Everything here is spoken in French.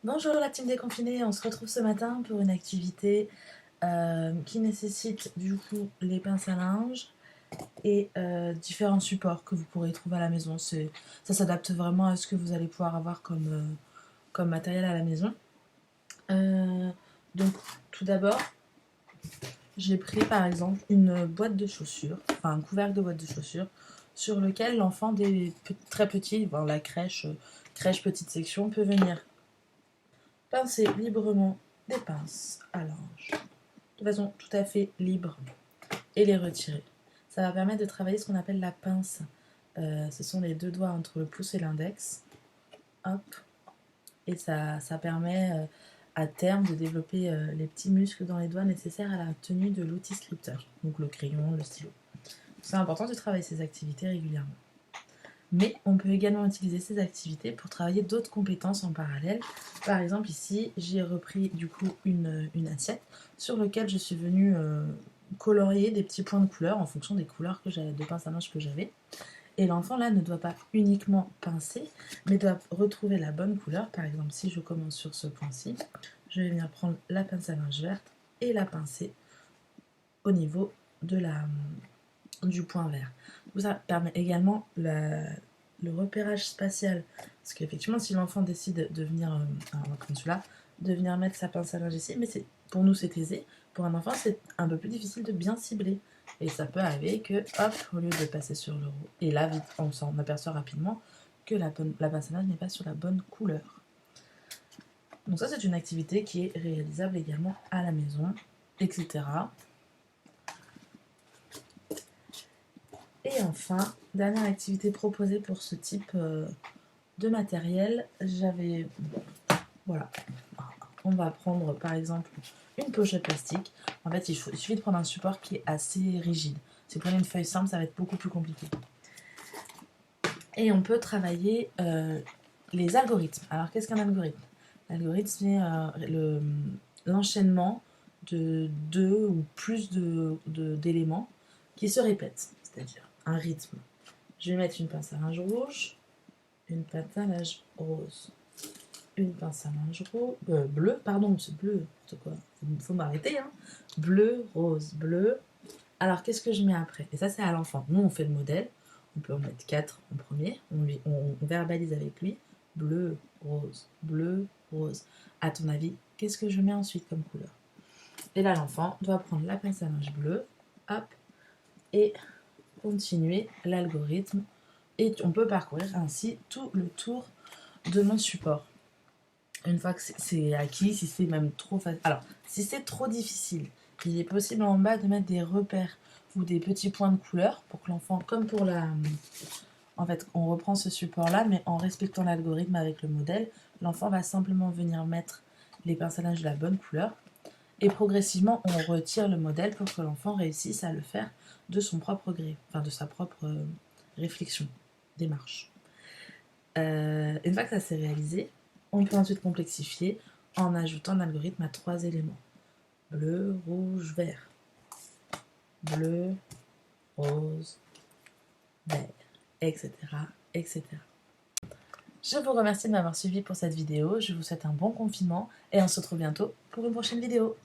Bonjour la team déconfinée, on se retrouve ce matin pour une activité qui nécessite du coup les pinces à linge et différents supports que vous pourrez trouver à la maison. Ça s'adapte vraiment à ce que vous allez pouvoir avoir comme matériel à la maison. Euh, donc tout d'abord, j'ai pris par exemple une boîte de chaussures, enfin un couvercle de boîte de chaussures, sur lequel l'enfant très petit, la crèche petite section, peut venir pincer librement des pinces à linge de façon tout à fait libre et les retirer. Ça va permettre de travailler ce qu'on appelle la pince. Ce sont les deux doigts entre le pouce et l'index. Hop. Et ça permet à terme de développer les petits muscles dans les doigts nécessaires à la tenue de l'outil scripteur, donc le crayon, le stylo. C'est important de travailler ces activités régulièrement. Mais on peut également utiliser ces activités pour travailler d'autres compétences en parallèle. Par exemple, ici, j'ai repris du coup une assiette sur laquelle je suis venue colorier des petits points de couleur en fonction des couleurs de pince à linge que j'avais. Et l'enfant là ne doit pas uniquement pincer, mais doit retrouver la bonne couleur. Par exemple, si je commence sur ce point-ci, je vais venir prendre la pince à linge verte et la pincer au niveau du point vert. Ça permet également le repérage spatial. Parce qu'effectivement, si l'enfant décide de venir, comme celui-là, de venir mettre sa pince à linge ici, mais pour nous c'est aisé, pour un enfant c'est un peu plus difficile de bien cibler. Et ça peut arriver que, hop, au lieu de passer sur le rouge, et là vite, on s'en aperçoit rapidement que la pince à linge n'est pas sur la bonne couleur. Donc ça c'est une activité qui est réalisable également à la maison, etc. Et enfin, dernière activité proposée pour ce type de matériel, voilà, on va prendre par exemple une pochette plastique. En fait, il suffit de prendre un support qui est assez rigide. Si vous prenez une feuille simple, ça va être beaucoup plus compliqué. Et on peut travailler les algorithmes. Alors, qu'est-ce qu'un algorithme? L'algorithme, c'est l'enchaînement de deux ou plus d'éléments qui se répètent, c'est-à-dire un rythme. Je vais mettre une pince à linge rouge, une pince à linge rose, une pince à linge bleu, pardon, c'est bleu, n'importe quoi, faut m'arrêter, hein. Bleu, rose, bleu. Alors, qu'est-ce que je mets après? Et ça, c'est à l'enfant. Nous, on fait le modèle, on peut en mettre 4 en premier, on verbalise avec lui, bleu, rose. À ton avis, qu'est-ce que je mets ensuite comme couleur? Et là, l'enfant doit prendre la pince à linge bleue, hop, et continuer l'algorithme. Et on peut parcourir ainsi tout le tour de mon support. Une fois que c'est acquis, si c'est même trop facile. Alors, si c'est trop difficile, il est possible en bas de mettre des repères ou des petits points de couleur pour que l'enfant, comme pour la... En fait, on reprend ce support-là, mais en respectant l'algorithme avec le modèle, l'enfant va simplement venir mettre les pinces à linge de la bonne couleur. Et progressivement, on retire le modèle pour que l'enfant réussisse à le faire de son propre gré, enfin de sa propre réflexion, démarche. Une fois que ça s'est réalisé, on peut ensuite complexifier en ajoutant l'algorithme à 3 éléments. Bleu, rouge, vert. Bleu, rose, vert, etc., etc. Je vous remercie de m'avoir suivi pour cette vidéo, je vous souhaite un bon confinement et on se retrouve bientôt pour une prochaine vidéo.